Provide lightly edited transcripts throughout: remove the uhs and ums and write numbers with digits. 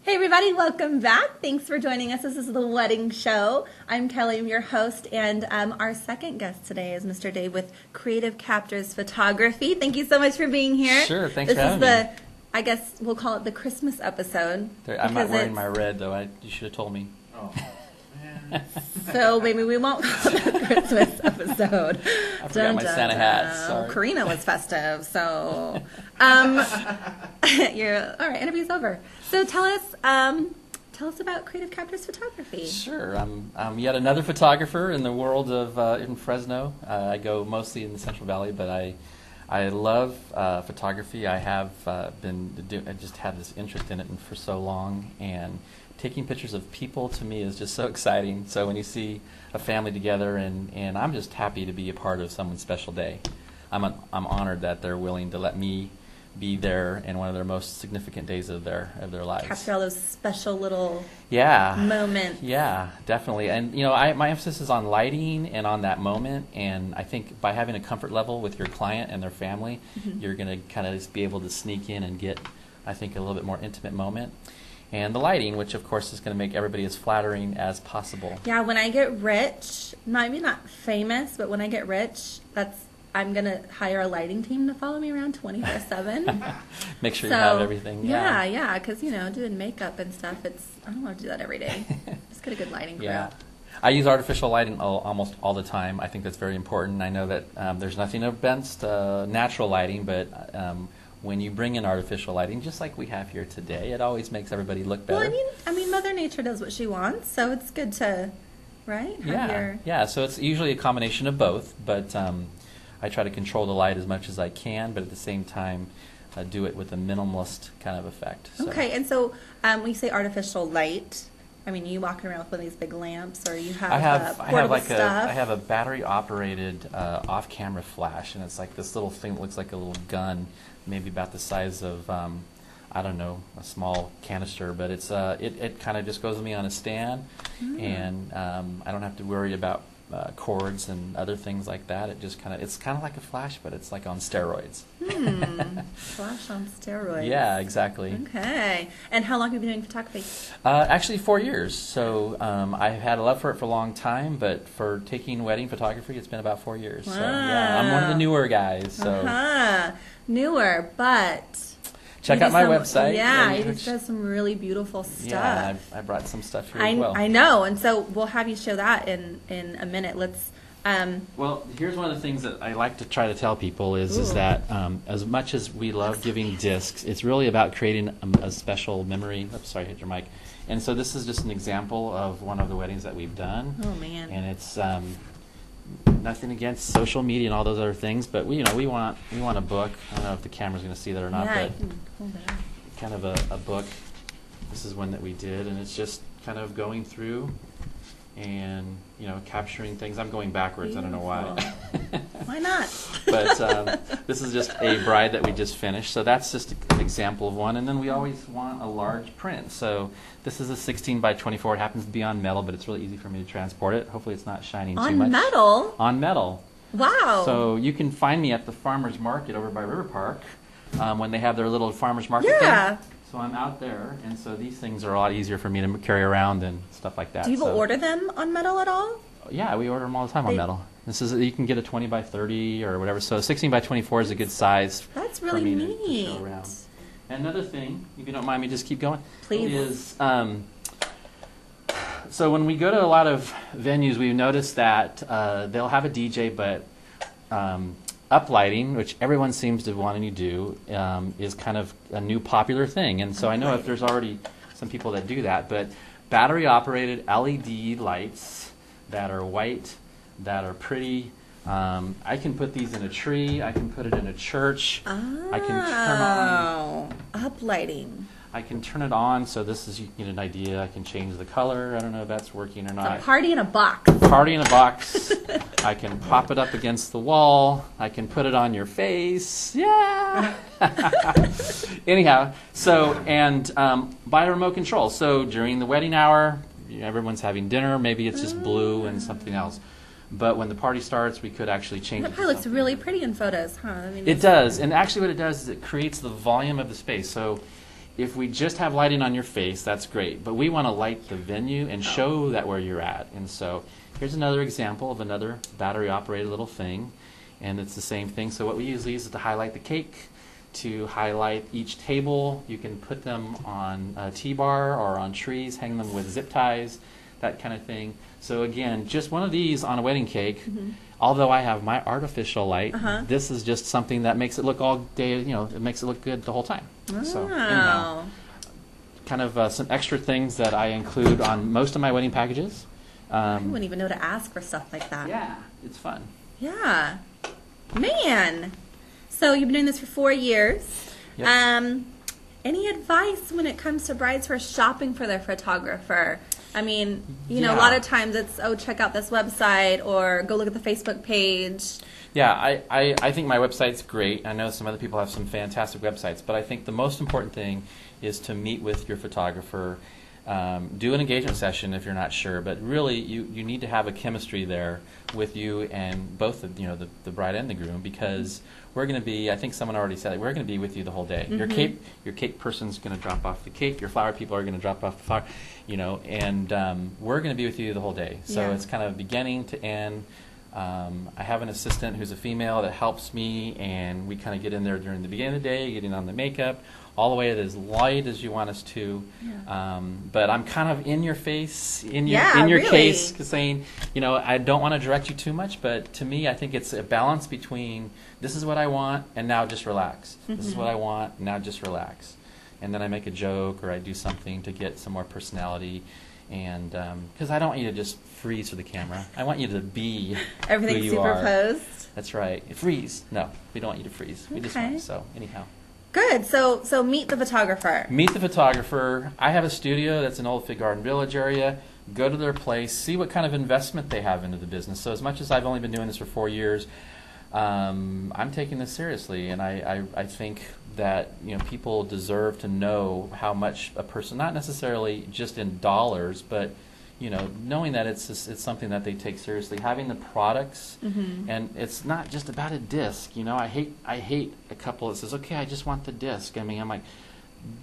Hey everybody, welcome back. Thanks for joining us. This is The Wedding Show. I'm Kelly, I'm your host, and our second guest today is Mr. Dave with Creative Captors Photography. Thank you so much for being here. Sure, thanks for having me. I guess we'll call it the Christmas episode. I'm not wearing my red, though. You should have told me. Oh, man. So maybe we won't call it the Christmas episode. I forgot my Santa hat. Sorry. Karina was festive, so you're all right. Interview's over. So tell us about Creative Captors Photography. Sure. I'm yet another photographer in the world of in Fresno. I go mostly in the Central Valley, but I love photography. I have I just had this interest in it for so long, and taking pictures of people to me is just so exciting. So when you see a family together, and I'm just happy to be a part of someone's special day. I'm honored that they're willing to let me be there in one of their most significant days of their lives. Capture all those special little moments. Yeah, definitely. And my emphasis is on lighting and on that moment. And I think by having a comfort level with your client and their family, you're going to kind of just be able to sneak in and get, I think, a little bit more intimate moment. And the lighting, which of course is going to make everybody as flattering as possible. Yeah, when I get rich, maybe not famous, but when I get rich, I'm going to hire a lighting team to follow me around 24/7. Make sure you have everything. Yeah, because, doing makeup and stuff, I don't want to do that every day. Just get a good lighting crew. Yeah. I use artificial lighting almost all the time. I think that's very important. I know that there's nothing against natural lighting, but when you bring in artificial lighting, just like we have here today, it always makes everybody look better. Well, I mean, Mother Nature does what she wants, so it's good to, right? Yeah, so it's usually a combination of both, but I try to control the light as much as I can, but at the same time do it with a minimalist kind of effect. So. Okay, and so when you say artificial light, I mean, you walking around with one of these big lamps, or you have portable stuff? I have a battery-operated off-camera flash, and it's like this little thing that looks like a little gun, maybe about the size of, I don't know, a small canister, but it kind of just goes with me on a stand, and I don't have to worry about cords and other things like that. It's kind of like a flash, but it's like on steroids. Flash on steroids. Yeah, exactly. Okay. And how long have you been doing photography? Actually 4 years. So I've had a love for it for a long time, but for taking wedding photography, it's been about 4 years. Wow. So yeah, I'm one of the newer guys. So newer, but check out my website. Yeah, he just does some really beautiful stuff. Yeah, I brought some stuff here as well. I know, and so we'll have you show that in a minute. Let's. Well, here's one of the things that I like to try to tell people is that as much as we love giving discs, it's really about creating a special memory. Oops, sorry, I hit your mic. And so this is just an example of one of the weddings that we've done. Oh man! And it's nothing against social media and all those other things, but we want a book. I don't know if the camera's going to see that or not, but kind of a book. This is one that we did, and it's just kind of going through and capturing things. I'm going backwards. Beautiful. I don't know why. Why not? But this is just a bride that we just finished. So that's just an example of one. And then we always want a large print. So this is a 16 by 24. It happens to be on metal, but it's really easy for me to transport it. Hopefully it's not shining too much. On metal? On metal. Wow. So you can find me at the farmer's market over by River Park when they have their little farmer's market thing. So I'm out there, and so these things are a lot easier for me to carry around and stuff like that. Do you order them on metal at all? Yeah, we order them all the time on metal. You can get a 20 by 30 or whatever. So 16 by 24 is a good size. That's really neat. To show around. And another thing, if you don't mind me just keep going, please, is so when we go to a lot of venues, we've noticed that they'll have a DJ, but uplighting, which everyone seems to want to do, is kind of a new popular thing. And so I know if there's already some people that do that, but battery-operated LED lights that are white, that are pretty. I can put these in a tree. I can put it in a church. I can turn on uplighting. I can turn it on, so this is, you can get an idea. I can change the color. I don't know if that's working or not. It's a party in a box. Party in a box. I can pop it up against the wall. I can put it on your face. Yeah. Anyhow, so, and by remote control. So during the wedding hour, everyone's having dinner. Maybe it's just blue and something else. But when the party starts, we could actually change it. That probably looks really pretty in photos, huh? I mean, it does. And actually what it does is it creates the volume of the space. So if we just have lighting on your face, that's great. But we want to light the venue and show that where you're at. And so here's another example of another battery-operated little thing. And it's the same thing. So what we usually use is to highlight the cake, to highlight each table. You can put them on a T-bar or on trees, hang them with zip ties, that kind of thing. So again, just one of these on a wedding cake. Although I have my artificial light, this is just something that makes it look all day, it makes it look good the whole time. So anyhow, kind of some extra things that I include on most of my wedding packages. I wouldn't even know to ask for stuff like that. Yeah, it's fun. Yeah. Man. So you've been doing this for 4 years. Yep. Any advice when it comes to brides who are shopping for their photographer? I mean, you know, a lot of times it's, check out this website or go look at the Facebook page. Yeah, I think my website's great. I know some other people have some fantastic websites, but I think the most important thing is to meet with your photographer. Do an engagement session if you're not sure, but really you need to have a chemistry there with you and both the bride and the groom, because we're going to be, I think someone already said it, we're going to be with you the whole day. Your cake person's going to drop off the cake, your flower people are going to drop off the flower, and we're going to be with you the whole day. So it's kind of beginning to end. I have an assistant who's a female that helps me, and we kind of get in there during the beginning of the day, getting on the makeup, all the way to as light as you want us to. But I'm kind of in your face, in your case, saying, I don't want to direct you too much, but to me, I think it's a balance between this is what I want, and now just relax. This is what I want, now just relax. And then I make a joke or I do something to get some more personality. And because I don't want you to just freeze for the camera. I want you to be everything who you superposed. Are. That's right. Freeze. No, we don't want you to freeze. We just want, so anyhow. Good. So meet the photographer. Meet the photographer. I have a studio that's in Old Fig Garden Village area. Go to their place. See what kind of investment they have into the business. So as much as I've only been doing this for 4 years, I'm taking this seriously, and I think that people deserve to know how much a person, not necessarily just in dollars, but knowing that it's something that they take seriously, having the products, and it's not just about a disc. I hate a couple that says, okay, I just want the disc. I'm like,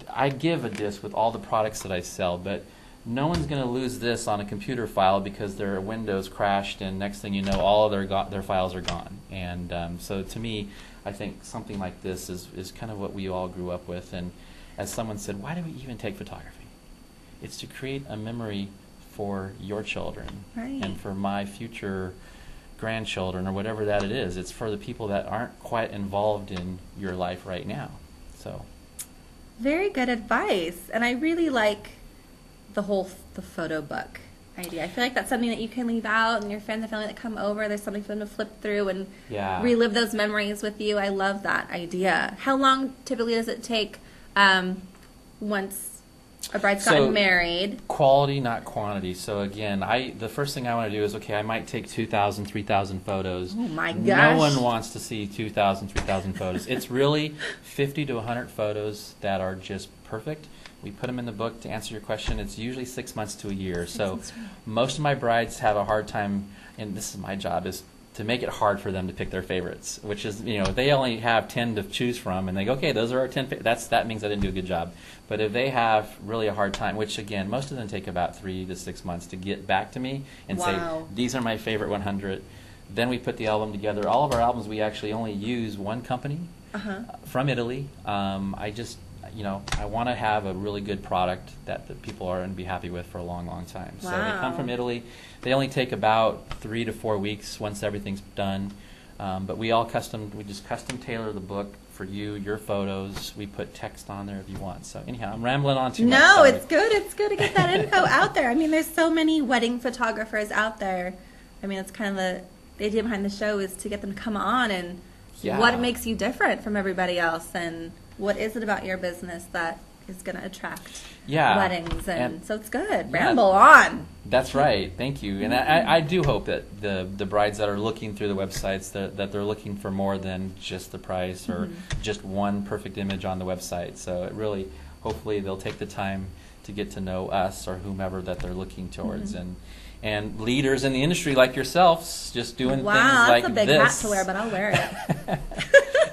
I give a disc with all the products that I sell, but no one's going to lose this on a computer file because their Windows crashed, and next thing you know, all of their files are gone. And so to me, I think something like this is kind of what we all grew up with. And as someone said, why do we even take photography? It's to create a memory for your children and for my future grandchildren or whatever that it is. It's for the people that aren't quite involved in your life right now. So, very good advice. And I really like the photo book idea. I feel like that's something that you can leave out, and your friends and family that come over, there's something for them to flip through and relive those memories with you. I love that idea. How long typically does it take once a bride's gotten married? Quality, not quantity. So again, the first thing I want to do is, okay, I might take 2,000, 3,000 photos. Oh my gosh. No one wants to see 2,000, 3,000 photos. It's really 50 to 100 photos that are just perfect. We put them in the book. To answer your question, it's usually 6 months to a year. So most of my brides have a hard time, and this is my job, is to make it hard for them to pick their favorites, which is, they only have 10 to choose from, and they go, okay, those are our 10 that means I didn't do a good job. But if they have really a hard time, which again, most of them take about 3 to 6 months to get back to me and say, these are my favorite 100, then we put the album together. All of our albums, we actually only use one company from Italy. I want to have a really good product that the people are going to be happy with for a long, long time. So they come from Italy. They only take about 3 to 4 weeks once everything's done. But we just custom tailor the book for you, your photos. We put text on there if you want. So anyhow, I'm rambling on too much. No, it's good. It's good to get that info out there. I mean, there's so many wedding photographers out there. I mean, it's kind of the idea behind the show is to get them to come on and what makes you different from everybody else, and what is it about your business that is going to attract weddings, and so it's good. Ramble on. That's right. Thank you. And I do hope that the brides that are looking through the websites, that they're looking for more than just the price or just one perfect image on the website. So it really, hopefully they'll take the time to get to know us or whomever that they're looking towards. And leaders in the industry like yourselves just doing things like this. Wow, that's a big hat to wear, but I'll wear it.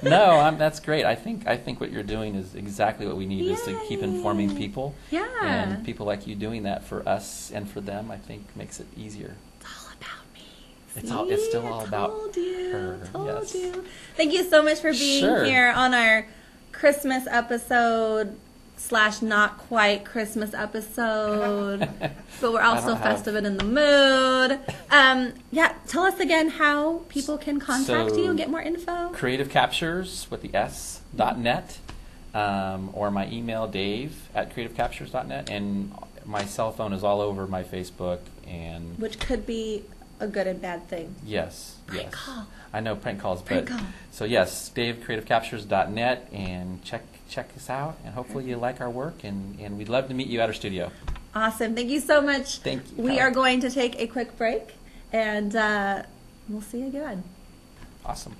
No, that's great. I think what you're doing is exactly what we need, is to keep informing people. Yeah. And people like you doing that for us and for them, I think, makes it easier. It's all about me. It's still all about her. Told yes. you. Thank you so much for being Sure. here on our Christmas episode / not quite Christmas episode, but we're also festive and in the mood. Yeah, tell us again how people can contact you and get more info. Creative Captures with the S.net, or my email Dave@creativecaptures.net, and my cell phone is all over my Facebook, and which could be a good and bad thing. Yes. Prank call. I know prank calls, Prank call. So yes, DaveCreativeCaptures.net, and check us out, and hopefully you like our work, and we'd love to meet you at our studio. Awesome. Thank you so much. Thank you. We are going to take a quick break, and we'll see you again. Awesome.